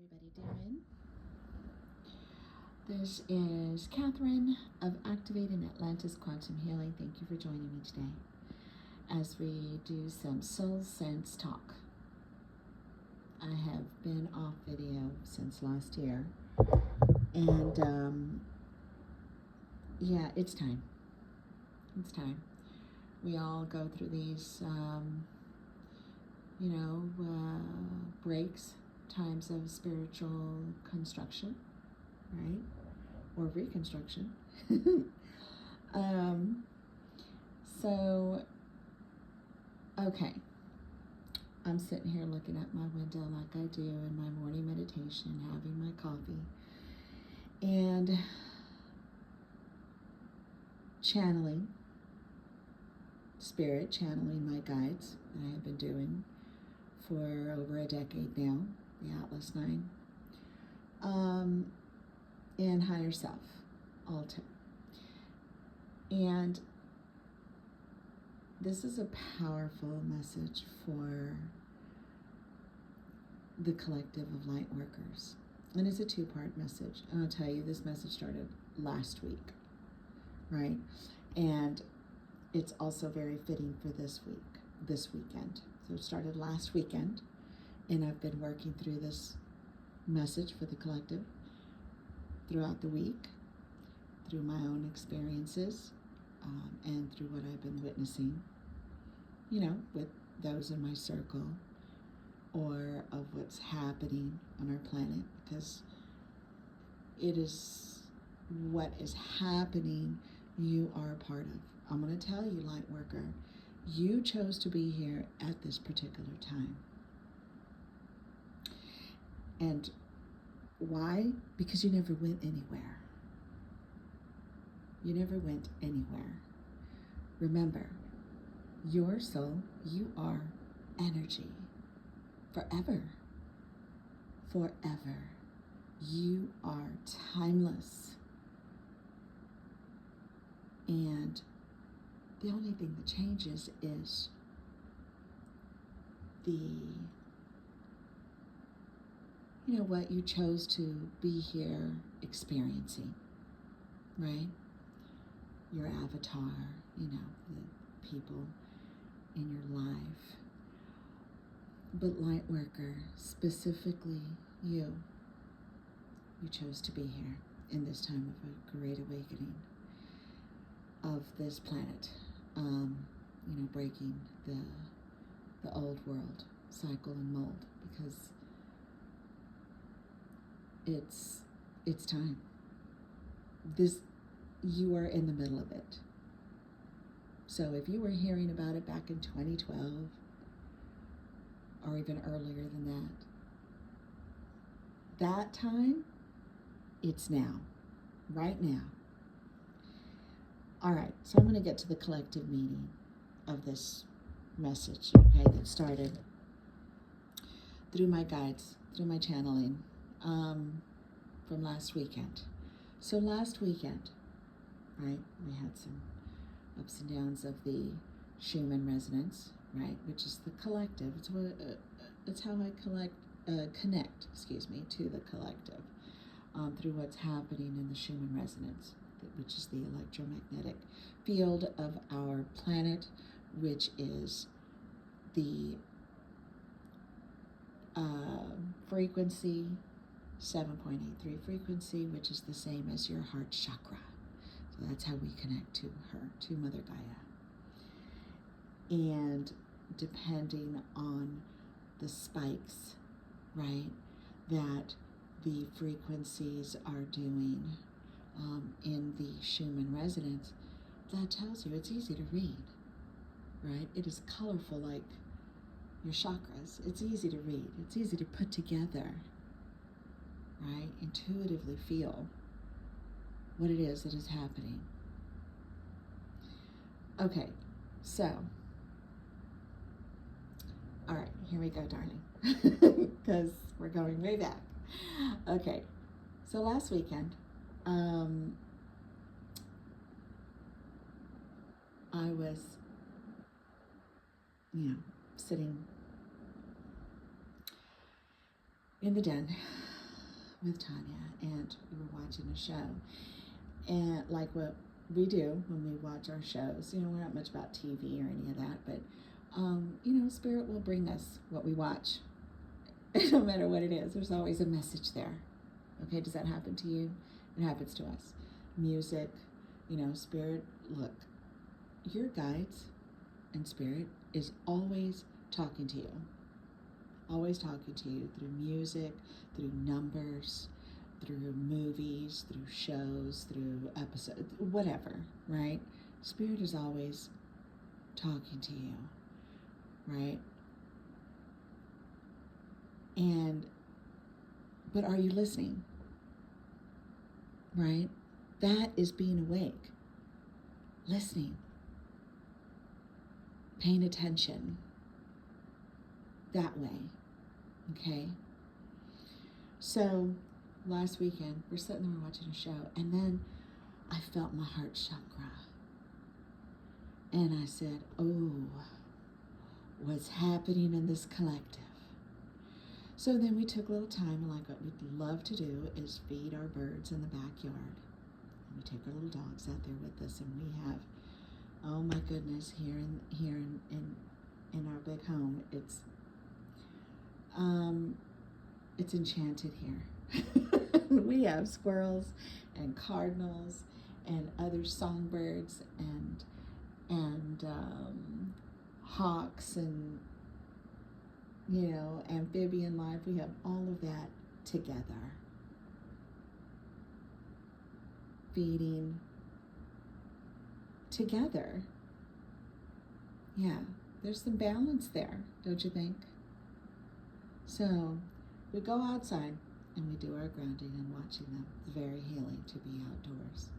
everybody doing? This is Catherine of Activating Atlantis Quantum Healing. Thank you for joining me today as we do some soul sense talk. I have been off video since last year, and yeah, it's time. It's time. We all go through these, breaks, times of spiritual construction, right? Or reconstruction. Okay. I'm sitting here looking at my window like I do in my morning meditation, having my coffee, and channeling spirit, channeling my guides that I have been doing for over a decade now, the Atlas 9, and higher self, Alta. And this is a powerful message for the collective of light workers. And it's a two-part message. And I'll tell you, this message started last week, right? And it's also very fitting for this weekend. So it started last weekend, and I've been working through this message for the collective throughout the week, through my own experiences, and through what I've been witnessing, with those in my circle, or of what's happening on our planet, because it is what is happening you are a part of. I'm going to tell you, light worker, you chose to be here at this particular time. And why? Because you never went anywhere. You never went anywhere. Remember, your soul, you are energy. Forever. Forever. You are timeless. And the only thing that changes is what you chose to be here experiencing, right? Your avatar, the people in your life. But light worker, specifically you chose to be here in this time of a great awakening of this planet, breaking the old world cycle and mold, because it's time. You are in the middle of it. So if you were hearing about it back in 2012, or even earlier than that time, it's now, right now. All right, so I'm going to get to the collective meaning of this message, okay, that started through my guides, through my channeling, from last weekend. So last weekend, right, we had some ups and downs of the Schumann resonance, right, which is the collective. It's how I connect to the collective through what's happening in the Schumann resonance, which is the electromagnetic field of our planet, which is the frequency, 7.83 frequency, which is the same as your heart chakra. So that's how we connect to her, to Mother Gaia. And depending on the spikes, right, that the frequencies are doing in the Schumann resonance, that tells you it's easy to read, right? It is colorful like your chakras. It's easy to read. It's easy to put together, right? Intuitively feel what it is that is happening. Okay, so, all right, here we go, darling, because we're going way back. Okay, so last weekend, I was, sitting in the den with Tanya, and we were watching a show. And like what we do when we watch our shows, we're not much about TV or any of that, but, Spirit will bring us what we watch. No matter what it is, there's always a message there. Okay, does that happen to you? It happens to us. Music, Spirit, look, your guides and Spirit is always talking to you. Always talking to you through music, through numbers, through movies, through shows, through episodes, whatever, right? Spirit is always talking to you, right? But are you listening? Right? That is being awake. Listening. Paying attention. That way. Okay? So, last weekend, we're sitting there watching a show, and then I felt my heart chakra. And I said, oh, what's happening in this collective? So then we took a little time, and like what we'd love to do is feed our birds in the backyard. And we take our little dogs out there with us, and we have, oh my goodness, here in our big home, it's enchanted here. We have squirrels and cardinals and other songbirds and hawks and amphibian life. We have all of that together. Feeding together. Yeah, there's some balance there, don't you think? So we go outside and we do our grounding and watching them. It's very healing to be outdoors.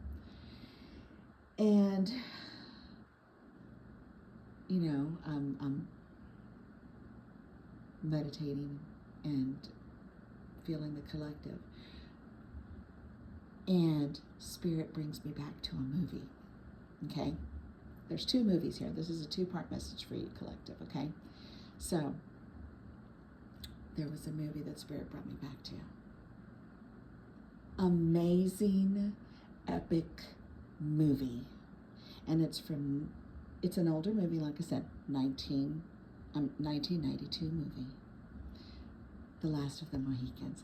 And, I'm meditating and feeling the collective. And Spirit brings me back to a movie, okay? There's 2 movies here. This is a 2-part message for you, collective, okay? So, there was a movie that Spirit brought me back to. Amazing, epic movie. And it's an older movie, like I said, 1992 movie, The Last of the Mohicans.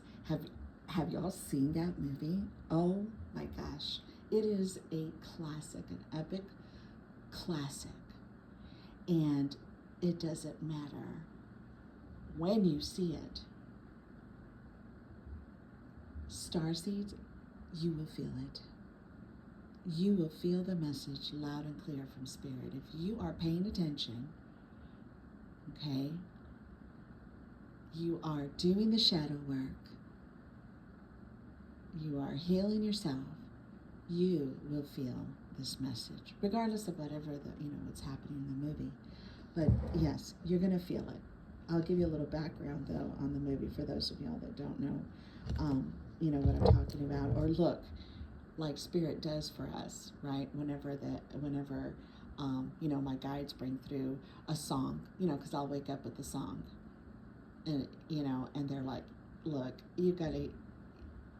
Have y'all seen that movie? Oh my gosh. It is a classic, an epic classic. And it doesn't matter when you see it. Starseeds, you will feel it. You will feel the message loud and clear from Spirit. If you are paying attention, okay, you are doing the shadow work, you are healing yourself, you will feel this message, regardless of whatever what's happening in the movie. But yes, you're going to feel it. I'll give you a little background, though, on the movie for those of y'all that don't know, what I'm talking about. Or look, like Spirit does for us, right? Whenever my guides bring through a song, because I'll wake up with the song. And, and they're like, look, you've got to,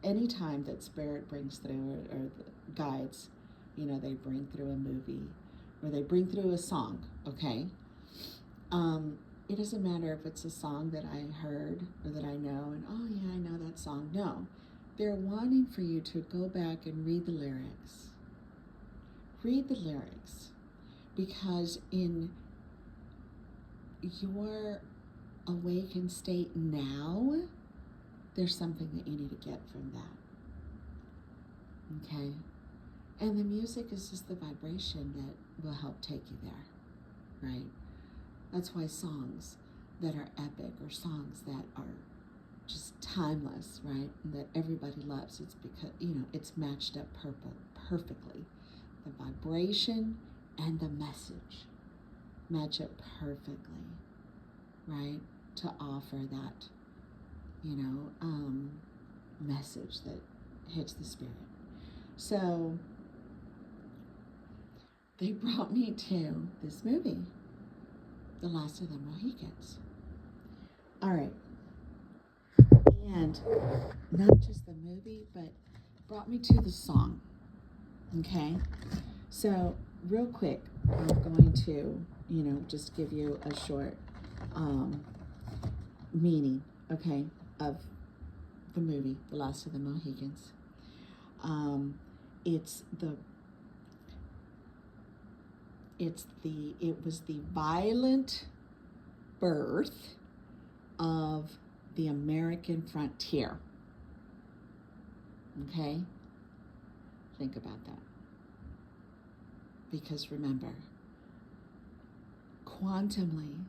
anytime that Spirit brings through, or the guides, they bring through a movie, or they bring through a song, okay? It doesn't matter if it's a song that I heard or that I know, and oh yeah, I know that song. No, they're wanting for you to go back and read the lyrics. Read the lyrics, because in your awakened state now, there's something that you need to get from that. Okay? And the music is just the vibration that will help take you there, right? That's why songs that are epic, or songs that are just timeless, right? And that everybody loves, it's because, it's matched up perfectly. The vibration and the message match up perfectly, right? To offer that, message that hits the spirit. So they brought me to this movie, The Last of the Mohicans. All right. And And not just the movie, but brought me to the song. Okay? So, real quick, I'm going to, just give you a short meaning, okay, of the movie, The Last of the Mohicans. It was the violent birth of the American frontier. Okay? Think about that. Because remember, quantumly,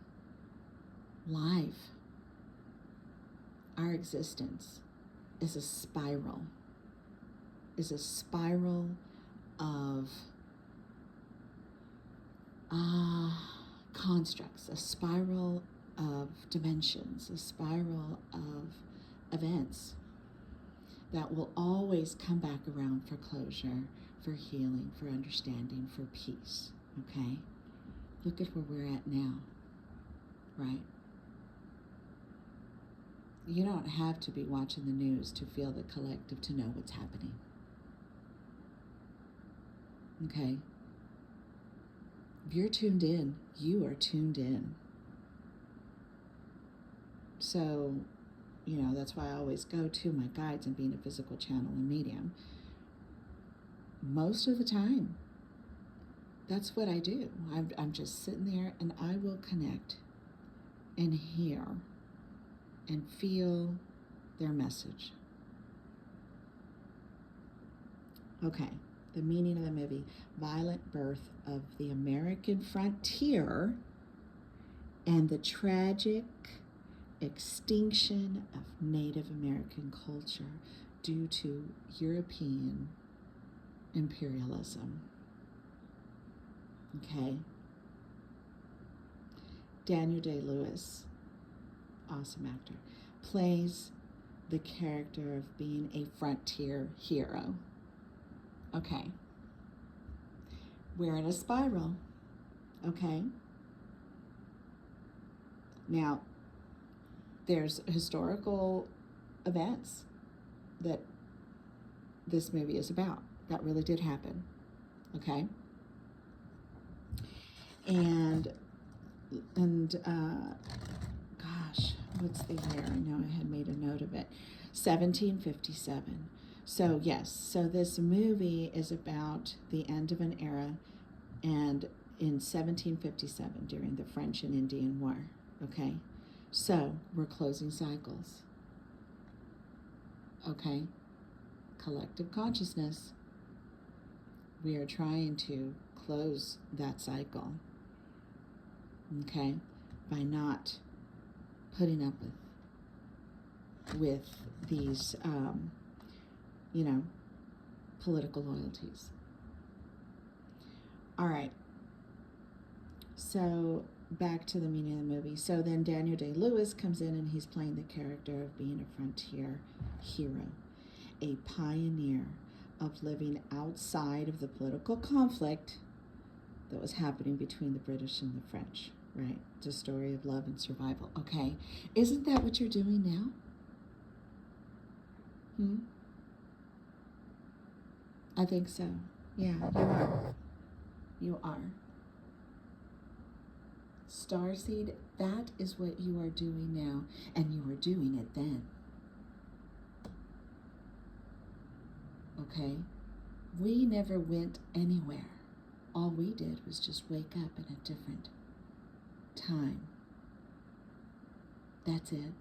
life, our existence, is a spiral of constructs, a spiral of dimensions, a spiral of events that will always come back around for closure, for healing, for understanding, for peace. Okay? Look at where we're at now, right? You don't have to be watching the news to feel the collective to know what's happening. Okay? If you're tuned in, you are tuned in. So, that's why I always go to my guides and being a physical channel and medium. Most of the time, that's what I do. I'm just sitting there and I will connect and hear and feel their message. Okay, the meaning of the movie: violent birth of the American frontier and the tragic extinction of Native American culture due to European imperialism. Okay. Daniel Day-Lewis, awesome actor, plays the character of being a frontier hero. Okay. We're in a spiral. Okay. Now, there's historical events that this movie is about. That really did happen. Okay. And gosh, what's the year? I know I had made a note of it. 1757. So yes, so this movie is about the end of an era, and in 1757 during the French and Indian War. Okay, so we're closing cycles. Okay, collective consciousness. We are trying to close that cycle. Okay, by not putting up with these, political loyalties. All right. So back to the meaning of the movie. So then Daniel Day-Lewis comes in and he's playing the character of being a frontier hero, a pioneer of living outside of the political conflict that was happening between the British and the French, right? It's a story of love and survival. Okay, isn't that what you're doing now? I think so. Yeah, you are. You are. Starseed, that is what you are doing now, and you were doing it then. Okay? We never went anywhere. All we did was just wake up in a different time. That's it.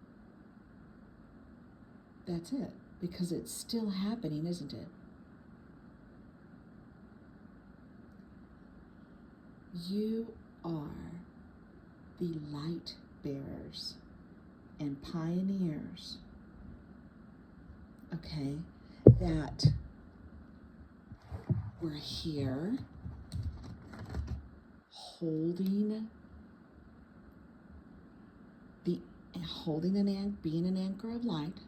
That's it. Because it's still happening, isn't it? You are the light bearers and pioneers, okay, that were here being an anchor of light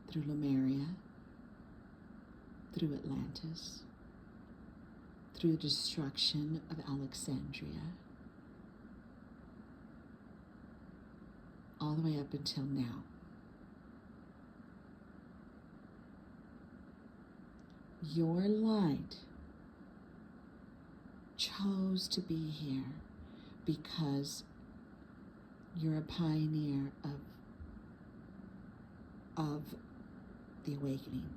through Lemuria, through Atlantis, through the destruction of Alexandria, all the way up until now. your light chose to be here because you're a pioneer of the awakening.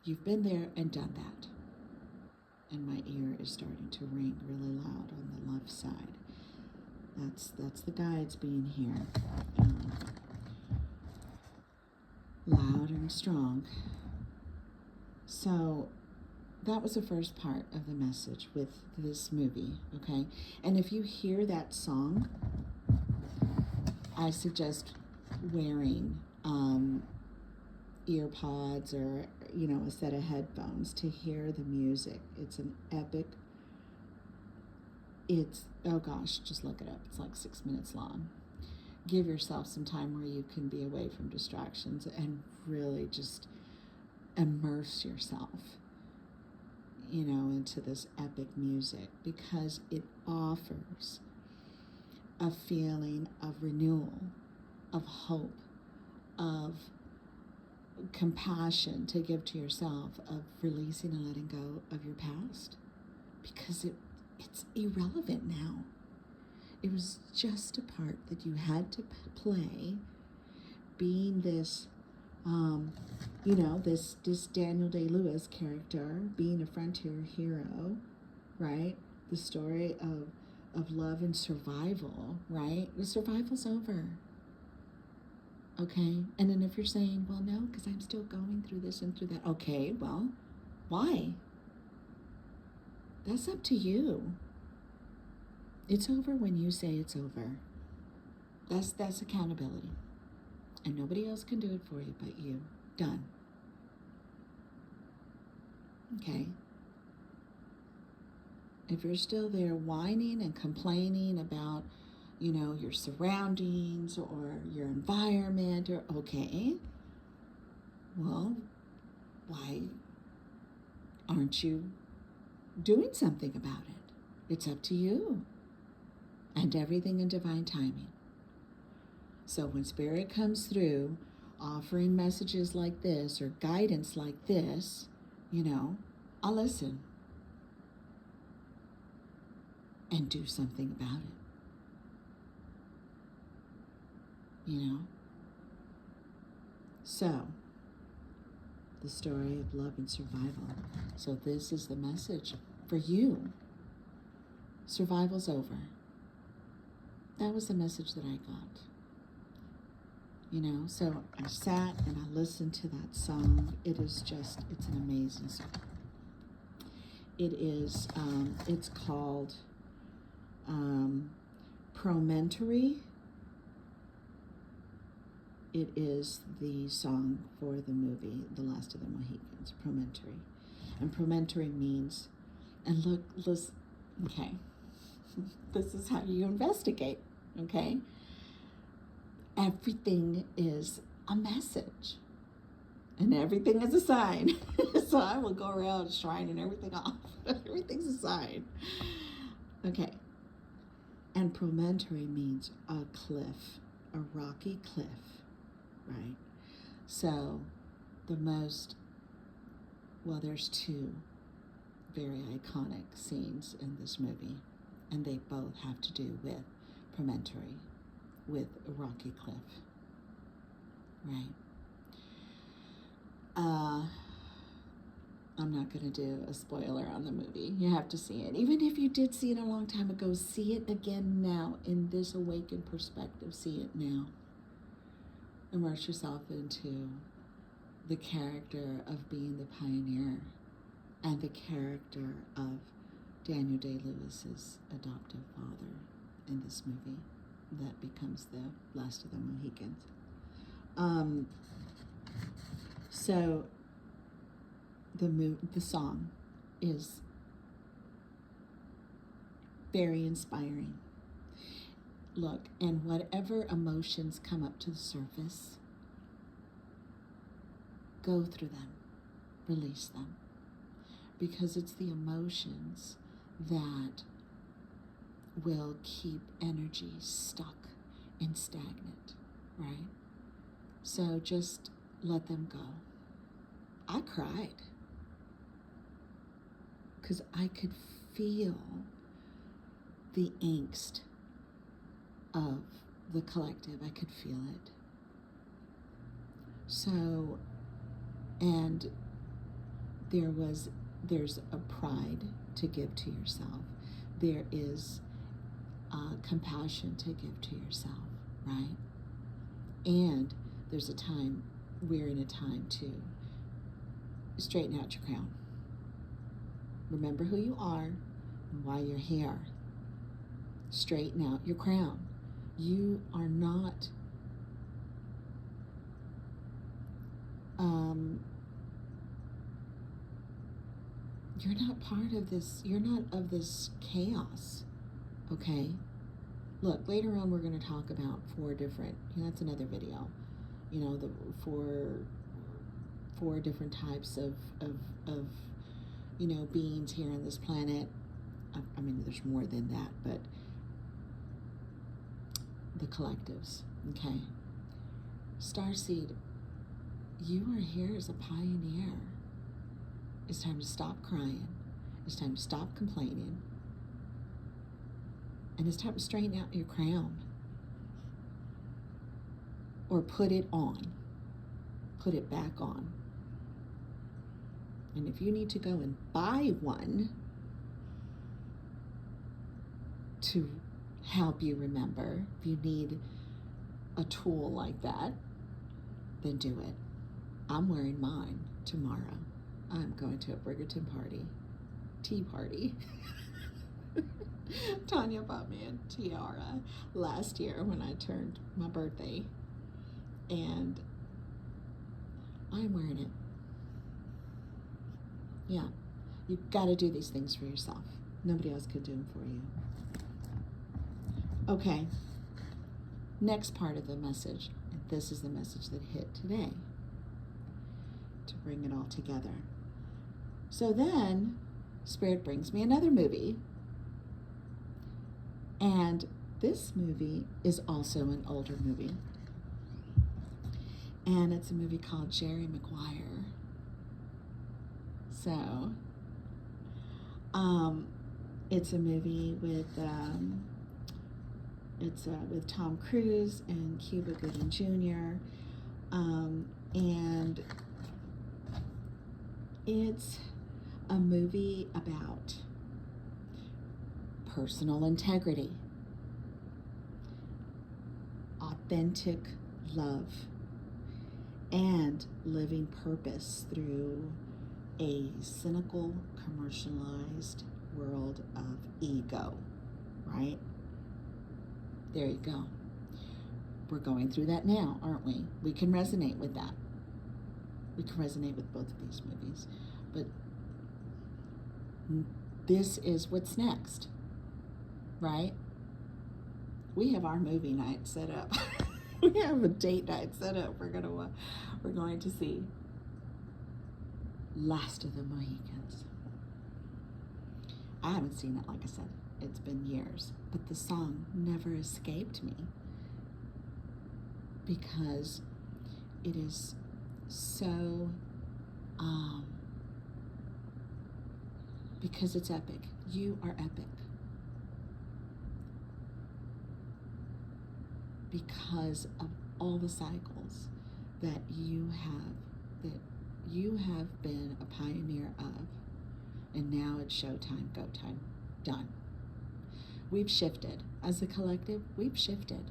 You've been there and done that. And my ear is starting to ring really loud on the left side. That's the guides being here. Loud and strong. So that was the first part of the message with this movie, okay? And if you hear that song, I suggest wearing ear pods or, a set of headphones to hear the music. It's an epic, oh gosh, just look it up. It's like 6 minutes long. Give yourself some time where you can be away from distractions and really just immerse yourself, into this epic music, because it offers a feeling of renewal, of hope, of compassion to give to yourself, of releasing and letting go of your past, because it's irrelevant now. It was just a part that you had to play, being this this Daniel Day-Lewis character, being a frontier hero, right? The story of love and survival, right? The survival's over. Okay? And then if you're saying, well, no, because I'm still going through this and through that. Okay, well, why? That's up to you. It's over when you say it's over. That's accountability. And nobody else can do it for you but you. Done. Okay? If you're still there whining and complaining about, your surroundings or your environment, or okay, well, why aren't you doing something about it? It's up to you. And everything in divine timing. So when Spirit comes through, offering messages like this or guidance like this, I'll listen and do something about it. So, the story of love and survival. So this is the message for you. Survival's over. That was the message that I got. So I sat and I listened to that song. It's an amazing song. It is, it's called Promontory. It is the song for the movie, The Last of the Mohicans, Promontory. And promontory means, and look, listen, okay, this is how you investigate, okay? Everything is a message, and everything is a sign. So I will go around shining everything off. Everything's a sign. Okay. And promontory means a cliff, a rocky cliff, right? So there's two very iconic scenes in this movie, and they both have to do with promontory, with a rocky cliff, right? I'm not going to do a spoiler on the movie. You have to see it. Even if you did see it a long time ago, see it again now in this awakened perspective. See it now. Immerse yourself into the character of being the pioneer and the character of Daniel Day-Lewis's adoptive father in this movie that becomes the last of the Mohicans. So the song is very inspiring. Look, and whatever emotions come up to the surface, go through them, release them, because it's the emotions that will keep energy stuck and stagnant, right? So just let them go. I cried. because I could feel the angst of the collective. I could feel it. So, and there's a pride to give to yourself. There is compassion to give to yourself, right? And there's a time, we're in a time to straighten out your crown. Remember who you are and why you're here. Straighten out your crown. You are not you're not part of this, you're not of this chaos, okay? Look, later on we're going to talk about 4 different, that's another video, the four different types of beings here on this planet. I mean, there's more than that, but the collectives, okay? Starseed, you are here as a pioneer. It's time to stop crying. It's time to stop complaining. And it's time to straighten out your crown. Or put it on. Put it back on. And if you need to go and buy one to help you remember, if you need a tool like that, then do it. I'm wearing mine tomorrow. I'm going to a Brigaton tea party. Tanya bought me a tiara last year when I turned my birthday, and I'm wearing it. Yeah, you've got to do these things for yourself. Nobody else could do them for you. Okay, next part of the message. This is the message that hit today to bring it all together. So then Spirit brings me another movie, and this movie is also an older movie, and it's a movie called Jerry Maguire. So it's a movie with with Tom Cruise and Cuba Gooding Jr. And it's a movie about personal integrity, authentic love, and living purpose through a cynical, commercialized world of ego, right? There you go. We're going through that now, aren't we? We can resonate with that. We can resonate with both of these movies. But this is what's next, right? We have our movie night set up. We have a date night set up. We're going to see Last of the Mohicans. I haven't seen it, like I said. It's been years, but the song never escaped me because it is so, because it's epic. You are epic. Because of all the cycles that you have been a pioneer of, and now it's showtime, go time, done. We've shifted. As a collective, we've shifted.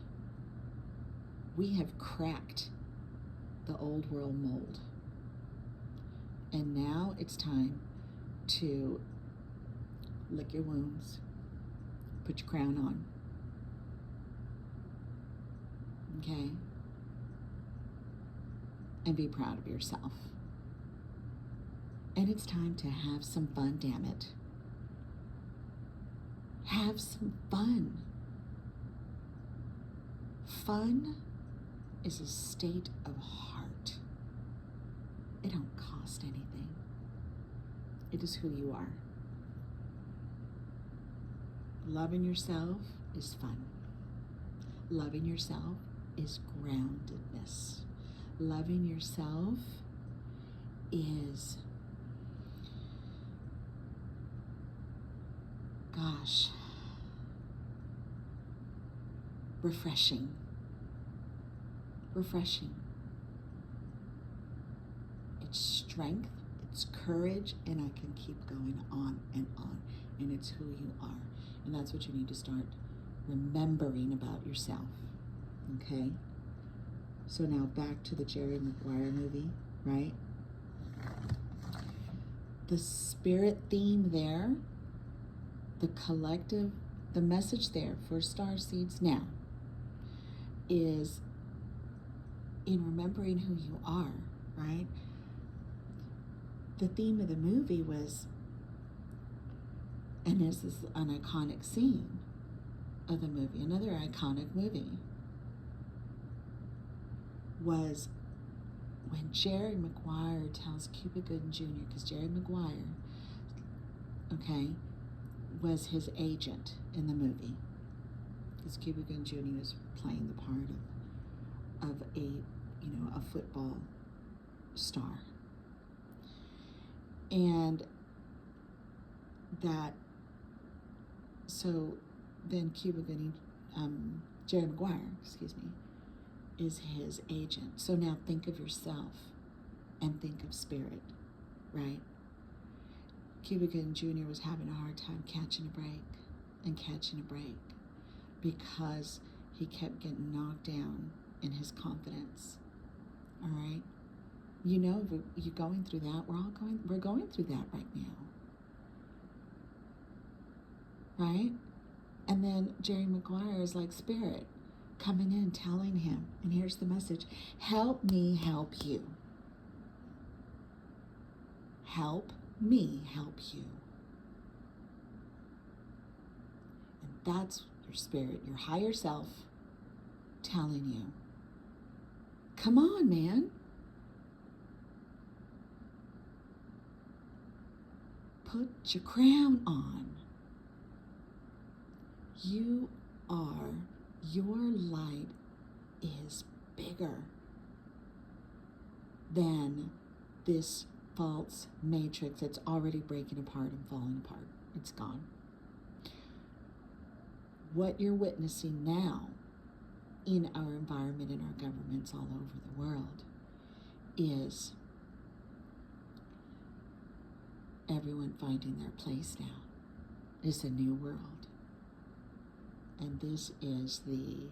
We have cracked the old world mold. And now it's time to lick your wounds, put your crown on. Okay? And be proud of yourself. And it's time to have some fun, damn it. Have some fun. Fun is a state of heart. It don't cost anything. It is who you are. Loving yourself is fun. Loving yourself is groundedness. Loving yourself is gosh, refreshing. Refreshing. It's strength, it's courage, and I can keep going on. And it's who you are. And that's what you need to start remembering about yourself. Okay? So now back to the Jerry Maguire movie, right? The spirit theme there, the collective, the message there for star seeds now is in remembering who you are, right? The theme of the movie was, and this is an iconic scene of the movie, another iconic movie, was when Jerry Maguire tells Cuba Gooding Jr., because Jerry Maguire, okay, was his agent in the movie, because Cuba Gooding Jr. was playing the part of a football star. And that, so then Cuba Gooding, Jerry Maguire, is his agent. So now think of yourself and think of spirit, right? Cuba Gooding Jr. was having a hard time catching a break because he kept getting knocked down in his confidence. All right? You know, you're going through that. We're going through that right now. Right? And then Jerry Maguire is like spirit coming in, telling him, and here's the message: help me help you. Help me help you. And that's your spirit, your higher self, telling you, come on, man. Put your crown on. Your light is bigger than this false matrix that's already breaking apart and falling apart. It's gone. What you're witnessing now in our environment, in our governments all over the world, is everyone finding their place now. It's a new world. And this is the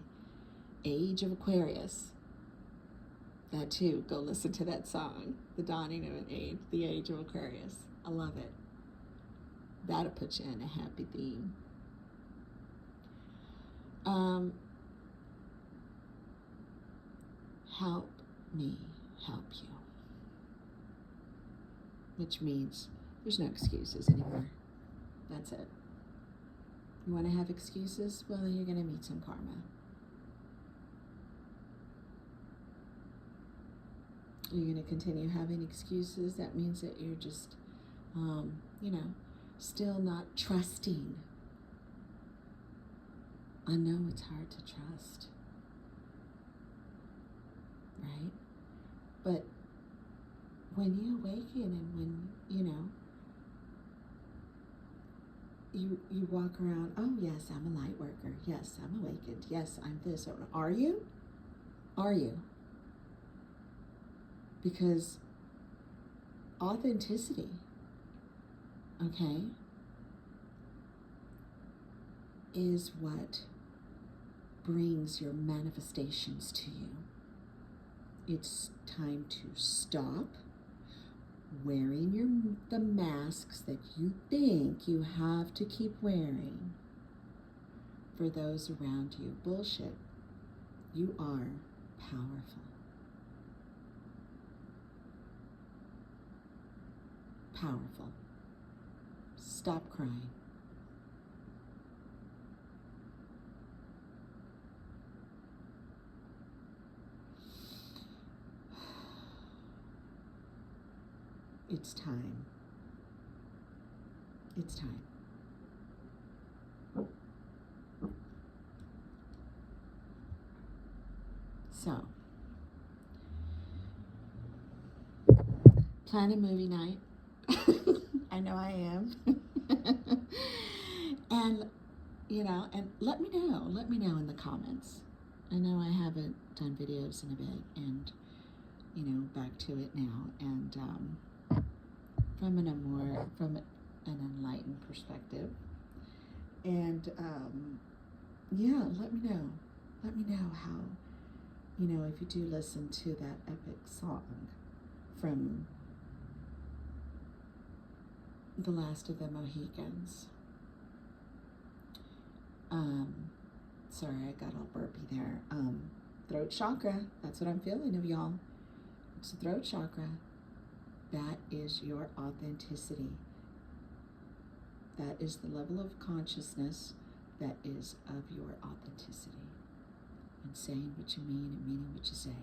age of Aquarius. That too, go listen to that song, The Dawning of an Age, the age of Aquarius. I love it. That'll put you in a happy theme. Help me help you. Which means there's no excuses anymore. That's it. You want to have excuses? Well, then you're going to meet some karma. You're going to continue having excuses. That means that you're just, still not trusting. I know it's hard to trust, right? But when you awaken and when, you walk around, oh yes, I'm a light worker. Yes, I'm awakened. Yes, I'm this. Are you? Are you? Because authenticity, okay, is what brings your manifestations to you. It's time to stop wearing the masks that you think you have to keep wearing for those around you. Bullshit. You are powerful. Powerful. Stop crying. It's time. It's time. So, plan a movie night. I know I am. And, and let me know in the comments. I know I haven't done videos in a bit, and, back to it now. And from an enlightened perspective. And, yeah, let me know. Let me know how, if you do listen to that epic song from The Last of the Mohicans. Sorry, I got all burpy there. Throat chakra, that's what I'm feeling of y'all. It's the throat chakra. That is your authenticity. That is the level of consciousness that is of your authenticity. And saying what you mean and meaning what you say.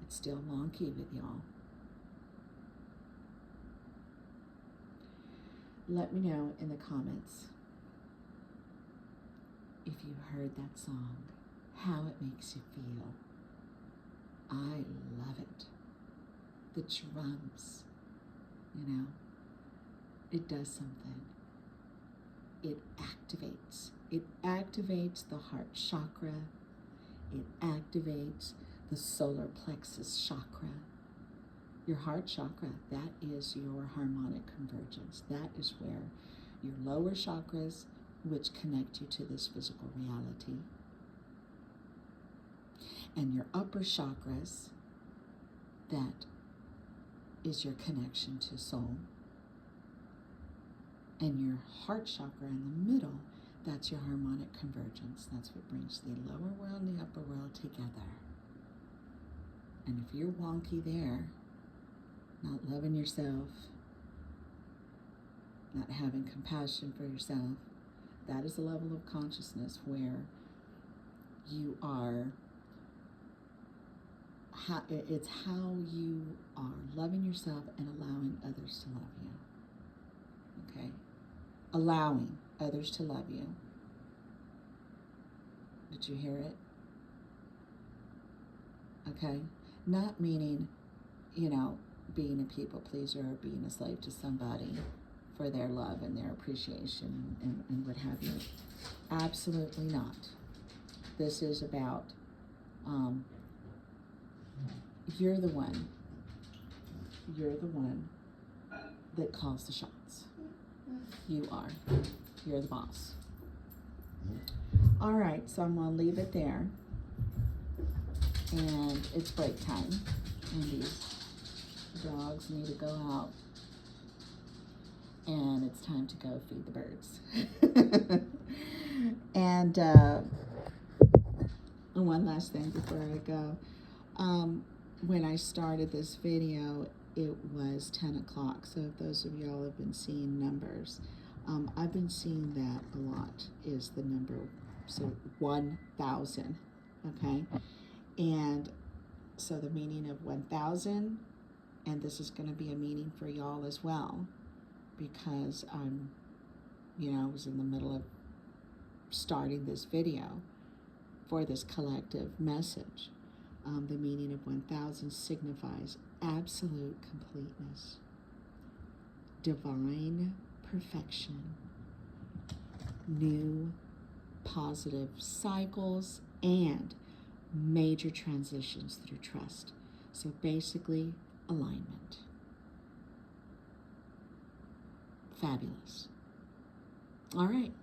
It's still wonky with y'all. Let me know in the comments if you heard that song, how it makes you feel. I love it. The drums, it does something. It activates the heart chakra. It activates the solar plexus chakra. Your heart chakra, that is your harmonic convergence. That is where your lower chakras, which connect you to this physical reality, and your upper chakras, that is your connection to soul, and your heart chakra in the middle, that's your harmonic convergence. That's what brings the lower world and the upper world together. And if you're wonky there, not loving yourself, not having compassion for yourself, that is a level of consciousness where you are, it's how you are loving yourself and allowing others to love you. Okay? Allowing others to love you. Did you hear it? Okay? Not meaning, being a people pleaser or being a slave to somebody for their love and their appreciation and what have you. Absolutely not. This is about, you're the one that calls the shots. You are. You're the boss. All right, so I'm gonna leave it there. And it's break time. And these dogs need to go out. And it's time to go feed the birds. And one last thing before I go. When I started this video, it was 10 o'clock. So if those of y'all have been seeing numbers, I've been seeing that a lot, is the number, so 1,000, okay? And so the meaning of 1,000, and this is going to be a meaning for y'all as well, because I'm, I was in the middle of starting this video for this collective message. The meaning of 1,000 signifies absolute completeness, divine perfection, new positive cycles, and major transitions through trust. So basically, alignment. Fabulous. All right.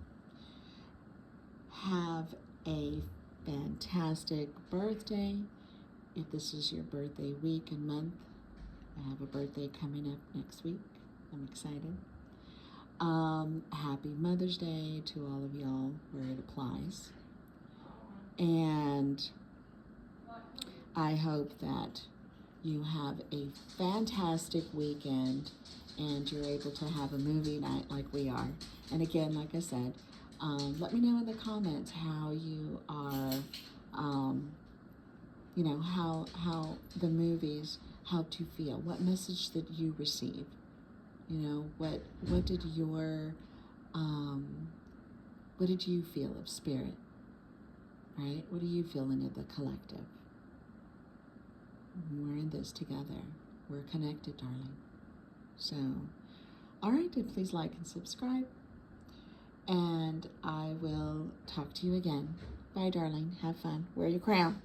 Have a fantastic birthday. If this is your birthday week and month, I have a birthday coming up next week. I'm excited. Happy Mother's Day to all of y'all where it applies. And I hope that you have a fantastic weekend and you're able to have a movie night like we are. And again, like I said, let me know in the comments how you are, how the movies helped you feel. What message did you receive? What did your, what did you feel of spirit, right? What are you feeling of the collective? We're in this together. We're connected, darling. So, all right, please like and subscribe. And I will talk to you again. Bye, darling. Have fun. Wear your crown.